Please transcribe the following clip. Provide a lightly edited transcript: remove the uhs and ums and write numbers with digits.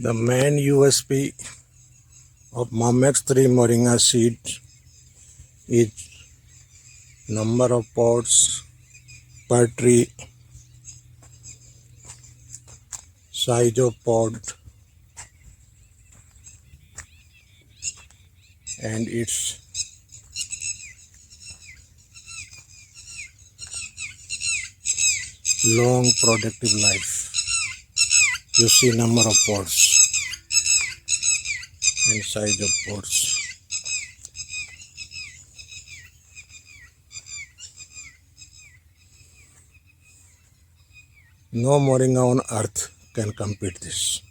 The main USP of MOMAX3 Moringa seed is number of pods per tree, size of pod, and its long productive life. You see number of pods and size of pods. No moringa on earth can compete this.